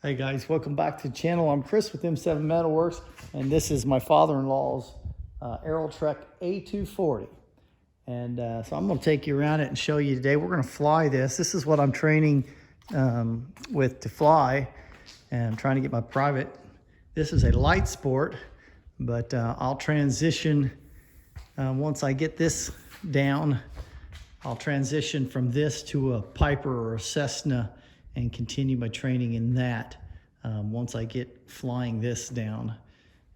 Hey guys, welcome back to the channel. I'm Chris with M7 Metalworks, and this is my father-in-law's Aerotrek A240. And so I'm going to take you around it and show you today. We're going to fly this. This is what I'm training with to fly, and I'm trying to get my private. This is a light sport, but I'll transition once I get this down. I'll transition from this to a Piper or a Cessna and continue my training in that once I get flying this down.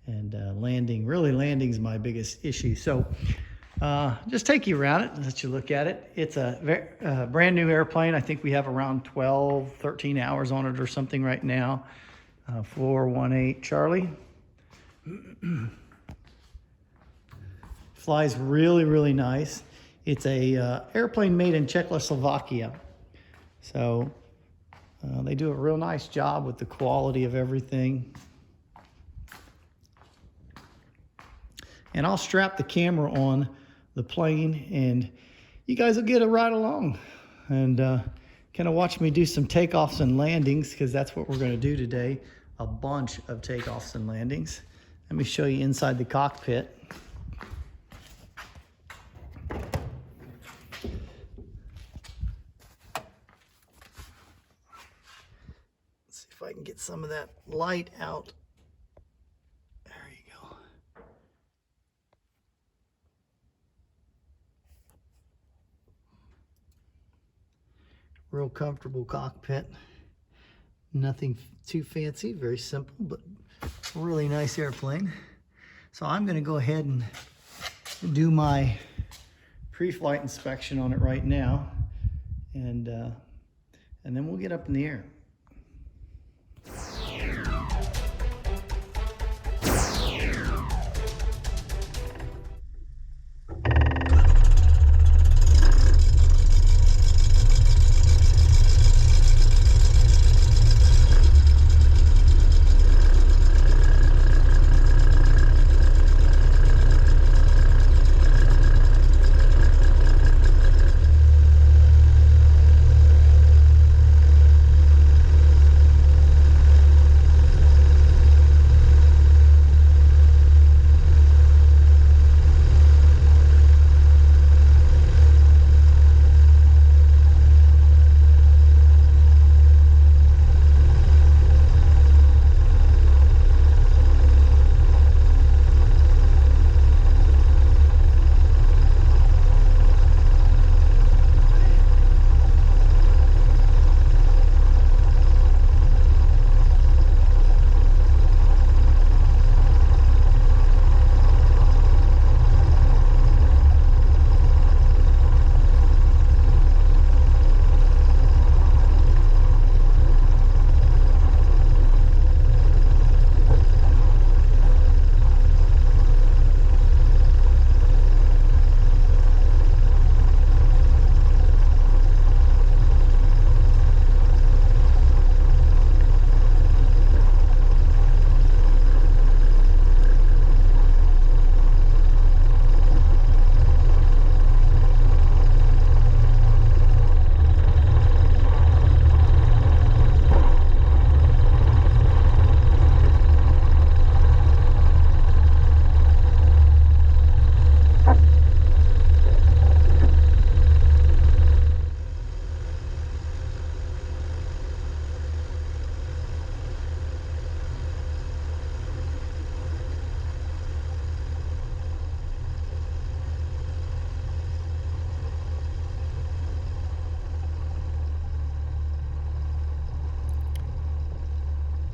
And landing, really landing's my biggest issue. So just take you around it and let you look at it. It's a brand new airplane. I think we have around 12, 13 hours on it or something right now. 418 Charlie. Flies really, really nice. It's a airplane made in Czechoslovakia. So they do a real nice job with the quality of everything. And I'll strap the camera on the plane and you guys will get a ride along and kind of watch me do some takeoffs and landings, because that's what we're going to do today. A bunch of takeoffs and landings. Let me show you inside the cockpit. If I can get some of that light out. There you go. Real comfortable cockpit. Nothing too fancy, very simple, but really nice airplane. So I'm going to go ahead and do my pre-flight inspection on it right now, and then we'll get up in the air.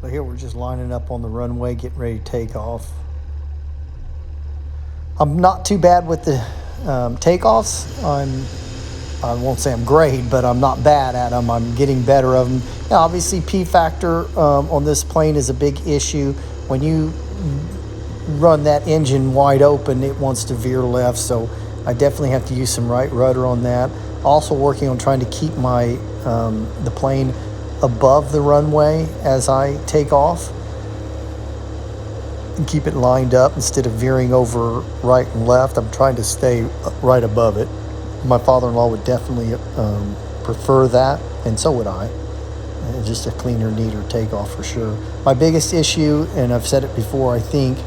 But here we're just lining up on the runway, getting ready to take off. I'm not too bad with the takeoffs. I won't say I'm great, but I'm not bad at them. I'm getting better of them. Now, obviously, P factor on this plane is a big issue. When you run that engine wide open, it wants to veer left, so I definitely have to use some right rudder on that. Also working on trying to keep my the plane above the runway as I take off and keep it lined up instead of veering over right and left. I'm trying to stay right above it. My father-in-law would definitely prefer that, and so would I. Just a cleaner, neater takeoff for sure. My biggest issue, and I've said it before, I think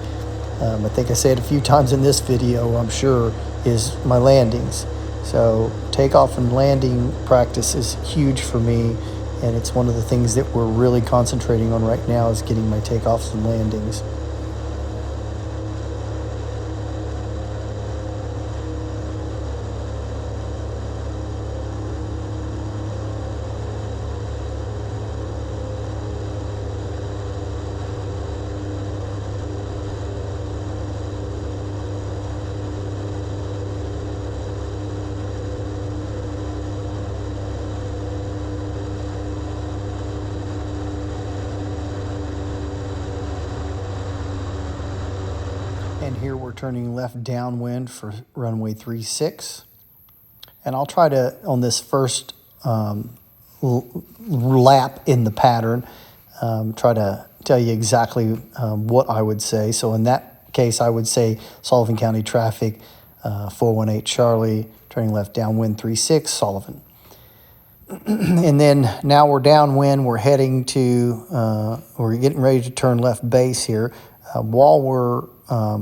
I say it a few times in this video, I'm sure, is my landings. So takeoff and landing practice is huge for me, and it's one of the things that we're really concentrating on right now is getting my takeoffs and landings. And here we're turning left downwind for runway 36. And I'll try to, on this first lap in the pattern, try to tell you exactly what I would say. So in that case, I would say Sullivan County traffic, 418 Charlie, turning left downwind 36, Sullivan. And then now we're downwind, we're heading to, we're getting ready to turn left base here. While we're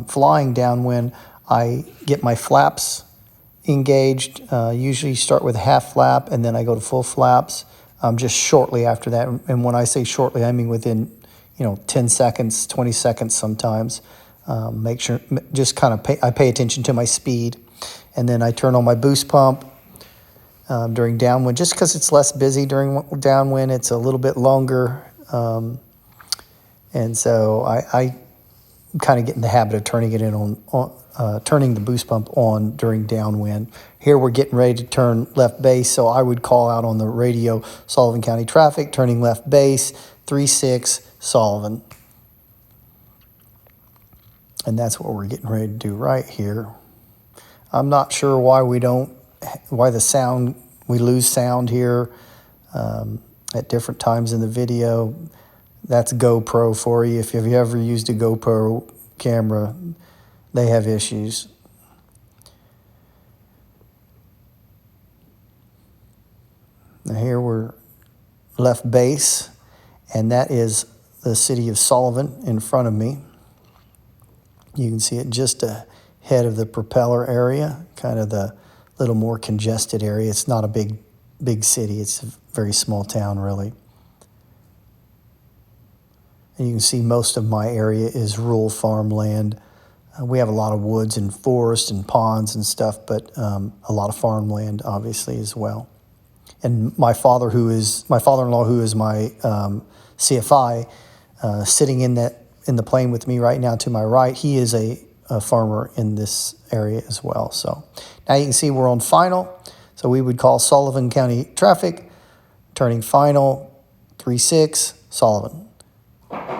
flying downwind, I get my flaps engaged. Usually start with half flap and then I go to full flaps just shortly after that. And when I say shortly, I mean within 10 seconds, 20 seconds sometimes. Make sure, just kind of I pay attention to my speed. And then I turn on my boost pump during downwind, just because it's less busy during downwind. It's a little bit longer. And so I kind of get in the habit of turning it in turning the boost pump on during downwind. Here we're getting ready to turn left base, so I would call out on the radio, Sullivan County traffic, turning left base, 36 Sullivan. And that's what we're getting ready to do right here. I'm not sure why we lose sound here at different times in the video. That's GoPro for you. If you've ever used a GoPro camera, they have issues. Now here we're left base, and that is the city of Sullivan in front of me. You can see it just ahead of the propeller area, kind of the little more congested area. It's not a big city. It's a very small town, really. And you can see most of my area is rural farmland. We have a lot of woods and forests and ponds and stuff, but a lot of farmland, obviously, as well. And my father-in-law, who is my CFI, sitting in the plane with me right now to my right, he is a farmer in this area as well. So now you can see we're on final. So we would call Sullivan County traffic, turning final, 36, Sullivan.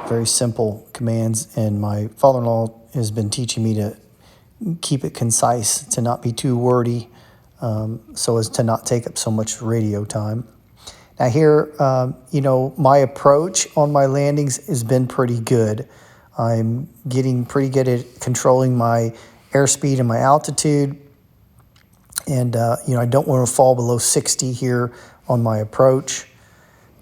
Very simple commands, and my father-in-law has been teaching me to keep it concise, to not be too wordy, so as to not take up so much radio time. Now here, my approach on my landings has been pretty good. I'm getting pretty good at controlling my airspeed and my altitude, and I don't want to fall below 60 here on my approach.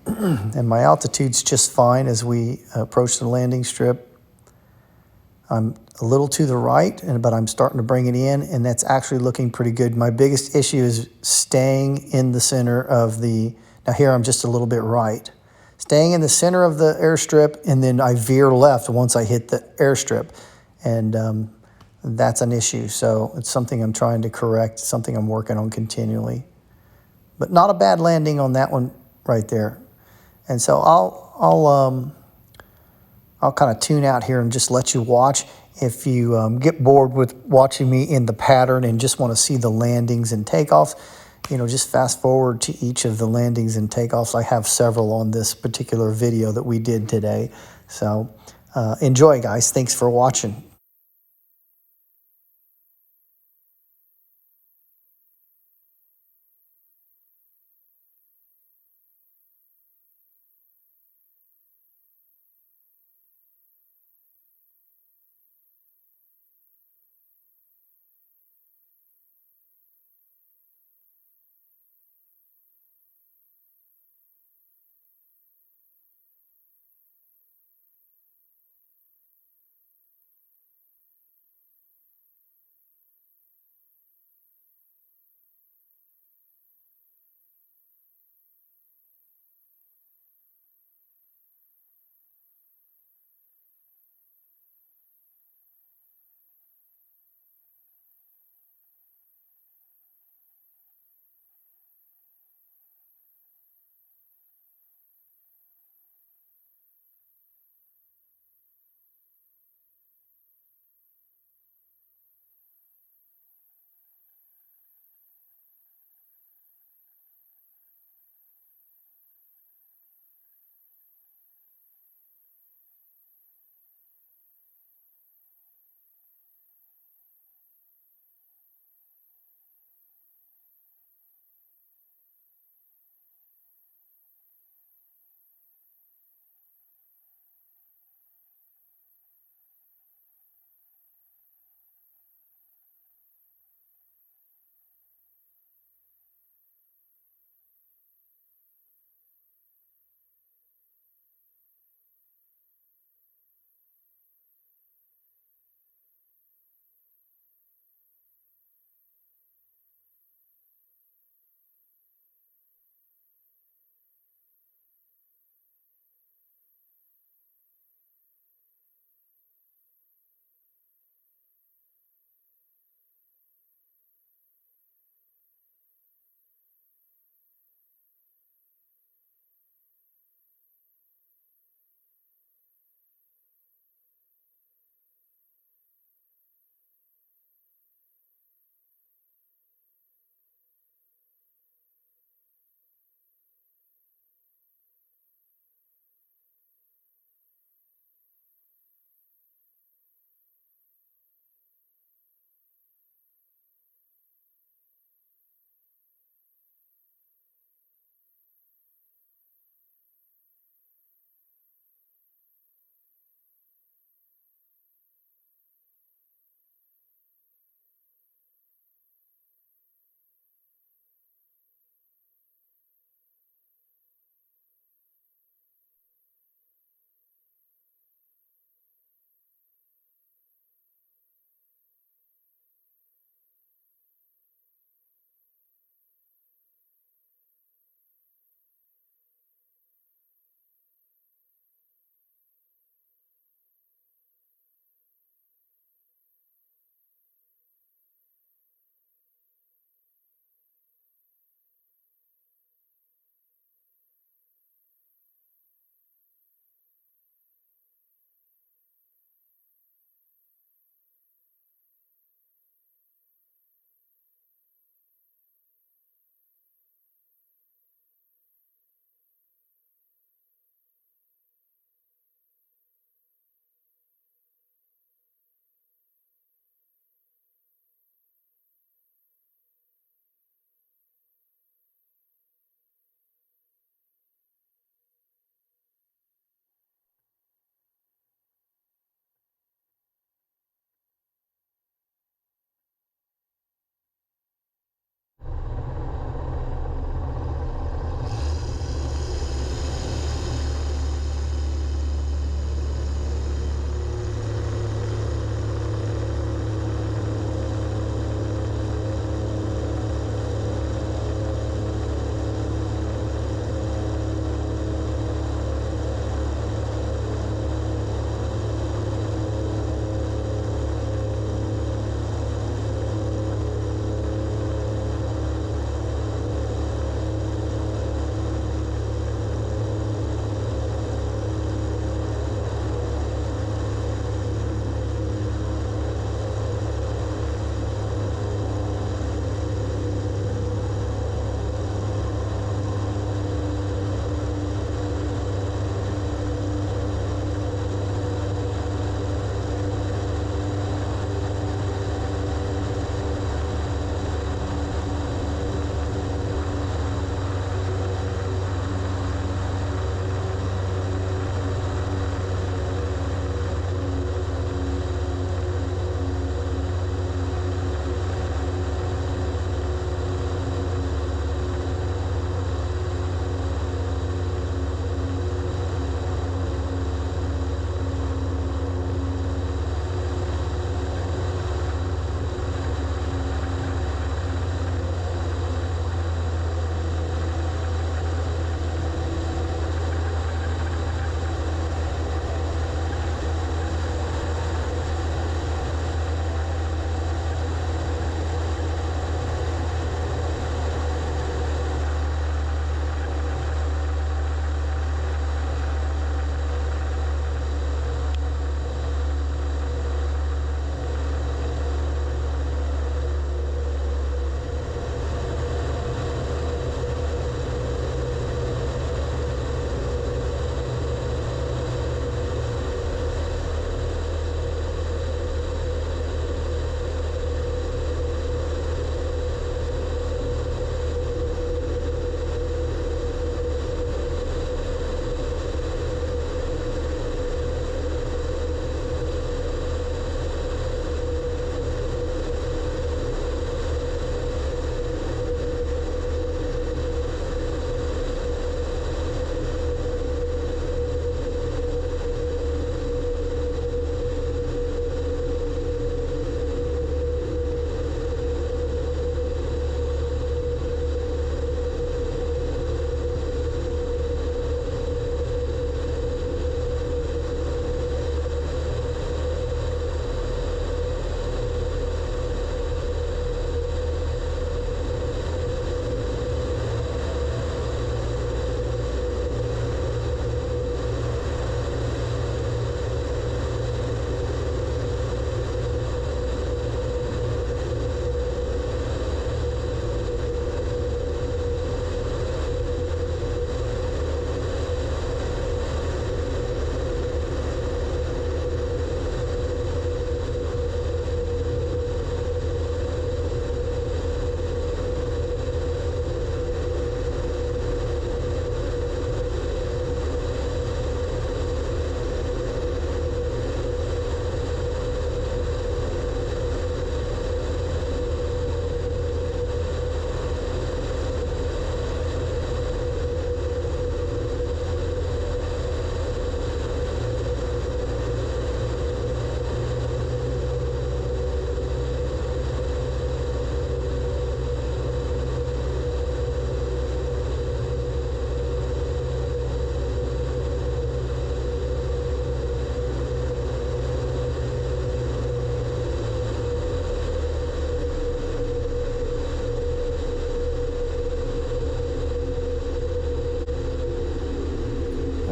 And my altitude's just fine as we approach the landing strip. I'm a little to the right, but I'm starting to bring it in, and that's actually looking pretty good. My biggest issue is staying in the center of now here I'm just a little bit right. Staying in the center of the airstrip, and then I veer left once I hit the airstrip. And that's an issue. So it's something I'm trying to correct, something I'm working on continually. But not a bad landing on that one right there. And so I'll kind of tune out here and just let you watch. If you get bored with watching me in the pattern and just want to see the landings and takeoffs, just fast forward to each of the landings and takeoffs. I have several on this particular video that we did today. So enjoy, guys. Thanks for watching.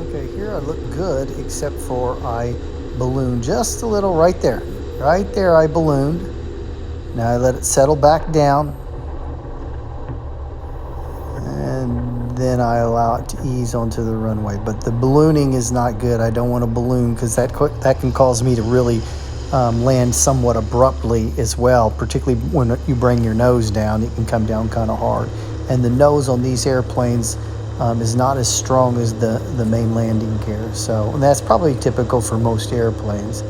Okay, here I look good, except for I ballooned just a little right there. Right there I ballooned. Now I let it settle back down. And then I allow it to ease onto the runway. But the ballooning is not good. I don't want to balloon because that can cause me to really land somewhat abruptly as well, particularly when you bring your nose down. It can come down kind of hard. And the nose on these airplanes is not as strong as the main landing gear. So and that's probably typical for most airplanes.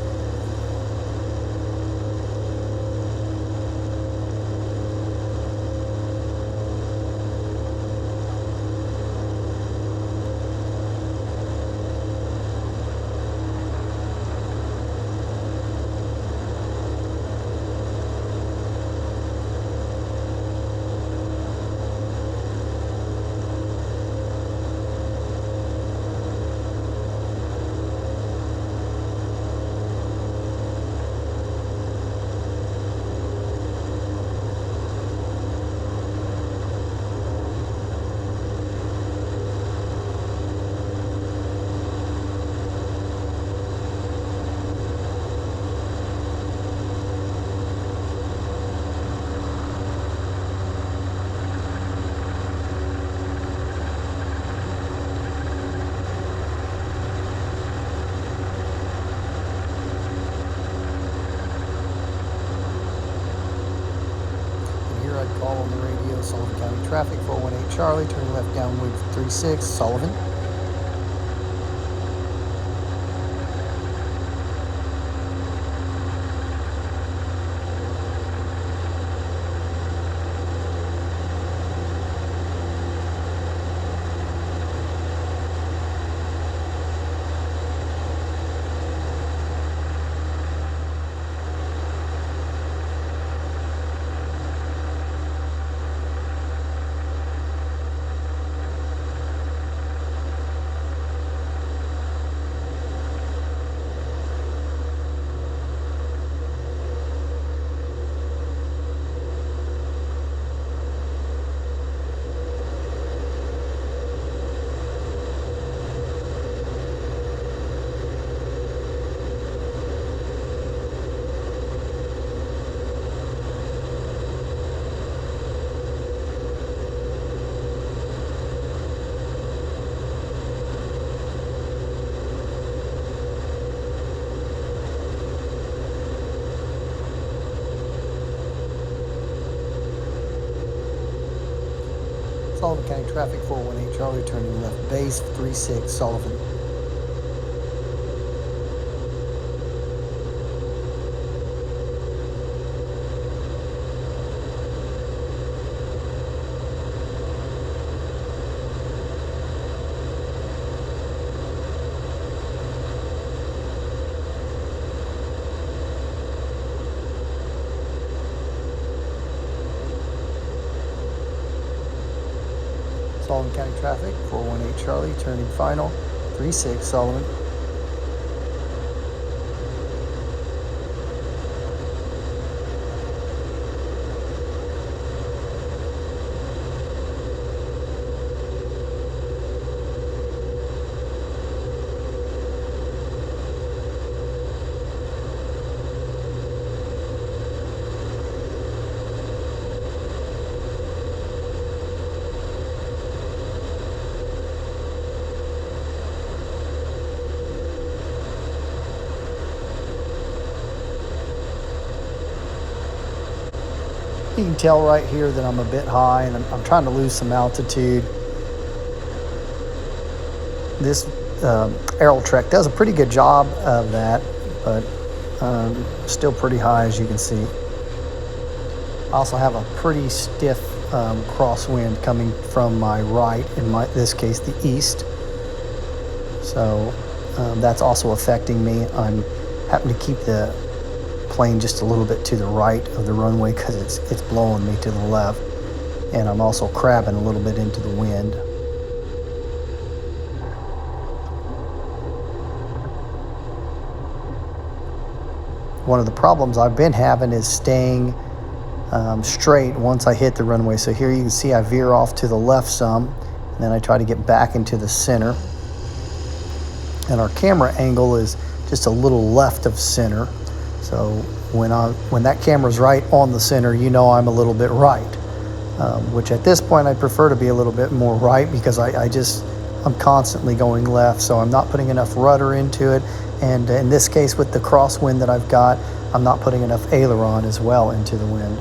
Call on the radio, Sullivan County Traffic, 418 Charlie, turning left downwind 36, Sullivan. Sullivan County Traffic, 418 Charlie, turning left base 36, Sullivan. Sullivan County Traffic, 418 Charlie, turning final, 36, Sullivan. You can tell right here that I'm a bit high and I'm trying to lose some altitude. This Aerotrek does a pretty good job of that, but still pretty high, as you can see. I also have a pretty stiff crosswind coming from my right, in this case the east. So that's also affecting me. I'm having to keep the plane just a little bit to the right of the runway because it's blowing me to the left, and I'm also crabbing a little bit into the wind. One of the problems I've been having is staying straight once I hit the runway. So here you can see I veer off to the left some, and then I try to get back into the center. and our camera angle is just a little left of center. So when that camera's right on the center, you know I'm a little bit right, which at this point I prefer to be a little bit more right, because I'm constantly going left, so I'm not putting enough rudder into it. And in this case, with the crosswind that I've got, I'm not putting enough aileron as well into the wind.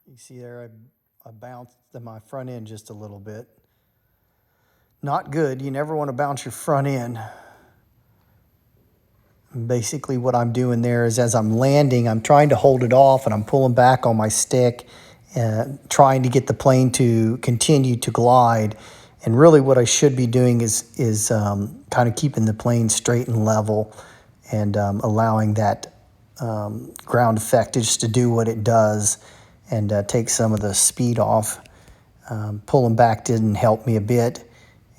You see there, I bounced my front end just a little bit. Not good. You never want to bounce your front end. Basically what I'm doing there is as I'm landing, I'm trying to hold it off and I'm pulling back on my stick, trying to get the plane to continue to glide. And really what I should be doing is kind of keeping the plane straight and level and allowing that ground effect just to do what it does and take some of the speed off. Pulling back didn't help me a bit.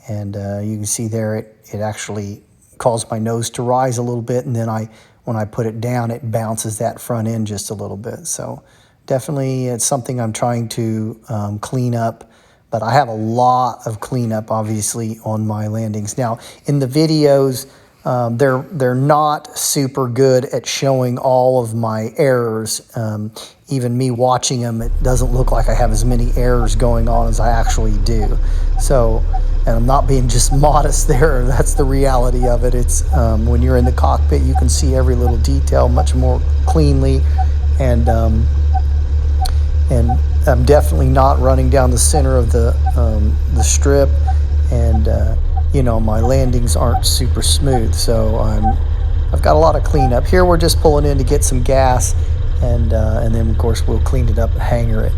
And you can see there it actually caused my nose to rise a little bit, and then when I put it down, it bounces that front end just a little bit. So definitely it's something I'm trying to clean up, but I have a lot of cleanup obviously on my landings. Now in the videos, they're not super good at showing all of my errors. Even me watching them, it doesn't look like I have as many errors going on as I actually do. So, and I'm not being just modest there, that's the reality of it. It's when you're in the cockpit, you can see every little detail much more cleanly, and I'm definitely not running down the center of the strip, and you know, my landings aren't super smooth, so I've got a lot of cleanup. Here we're just pulling in to get some gas, and then of course we'll clean it up and hanger it.